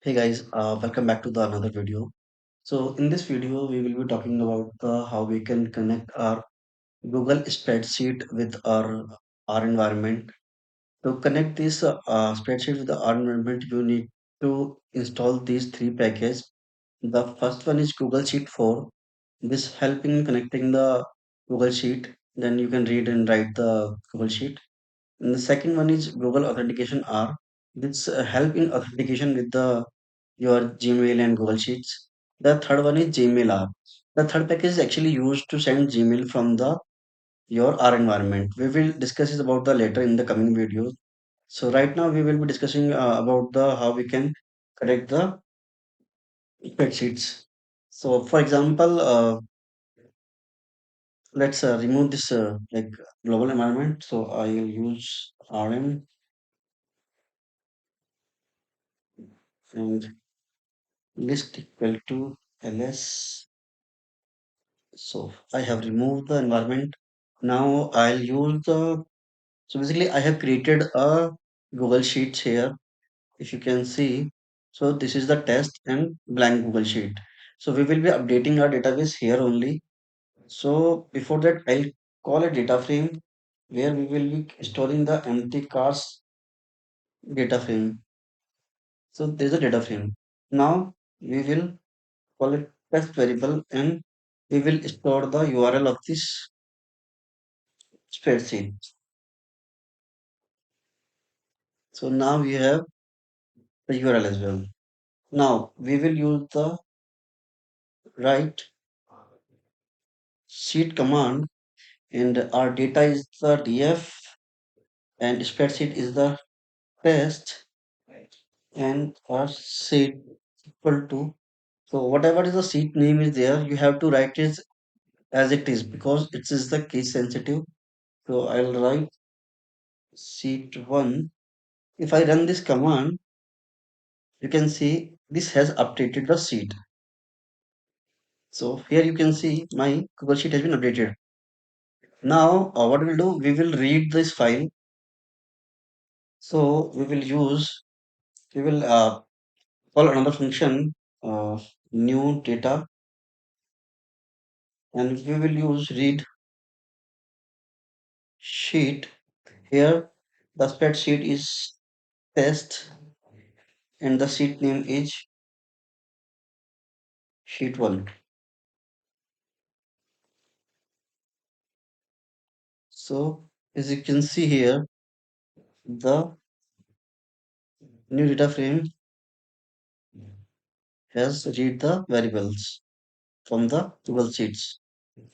Hey guys, welcome back to the another video. So in this video, we will be talking about how we can connect our Google spreadsheet with our environment. To connect this spreadsheet with our environment, you need to install these three packages. The first one is Google Sheet 4. This help in connecting the Google Sheet. Then you can read and write the Google Sheet. And the second one is Google Authentication R. This help in authentication with the your Gmail and Google Sheets. The third one is Gmail R. The third package is actually used to send Gmail from the your R environment. We will discuss this about the later in the coming videos. So right now we will be discussing about the how we can connect the spreadsheets. So for example, let's remove this like global environment. So I will use RM and list equal to ls. So I have removed the environment. Now I'll use the, so basically I have created a Google Sheets here. If you can see, so this is the test and blank Google Sheet. So we will be updating our database here only. So before that, I'll call a data frame where we will be storing the empty cars data frame. So there's a data frame. Now we will call it test variable and we will store the URL of this spreadsheet. So now we have the URL as well. Now we will use the write sheet command and our data is the df and spreadsheet is the test and our sheet equal to, so whatever is the sheet name is there you have to write it as it is because it is the case sensitive. So I'll write sheet 1. If I run this command, you can see this has updated the sheet. So here you can see my Google Sheet has been updated. Now what we'll do, we will read this file. So we will call another function, new data, and we will use read sheet. Here the spreadsheet is test and the sheet name is sheet 1. So as you can see here, the new data frame has read the variables from the Google Sheets.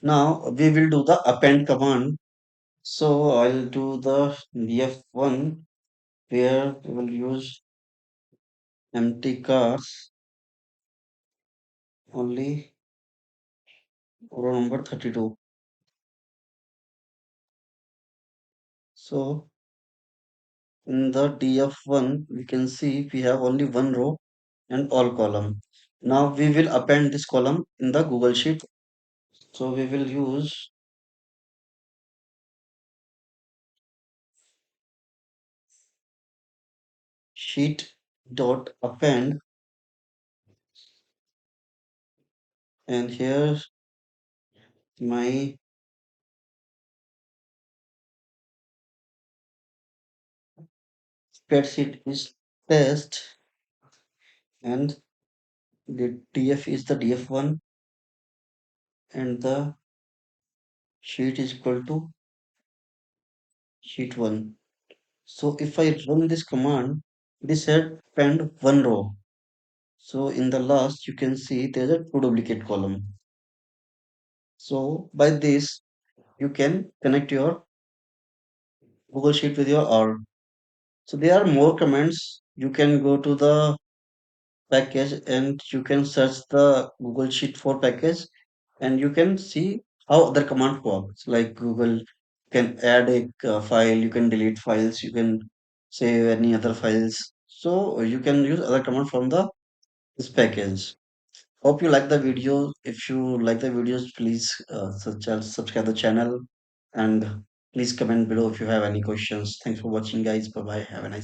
Now we will do the append command. So I'll do the df1 where we will use empty cars only row number 32. So in the df1 we can see we have only one row and all column. Now we will append this column in the Google Sheet. So we will use sheet dot append, and here my spreadsheet is test and the df is the df1 and the sheet is equal to sheet 1. So if I run this command, this had append one row. So in the last, you can see there's a two duplicate column. So by this, you can connect your Google Sheet with your R. So there are more commands. You can go to the package and you can search the Google Sheet for package and you can see how other command works. Like Google can add a file, you can delete files, you can save any other files. So you can use other command from the this package. Hope you like the video. If you like the videos, please subscribe the channel and please comment below if you have any questions. Thanks for watching, guys. Bye bye. Have a nice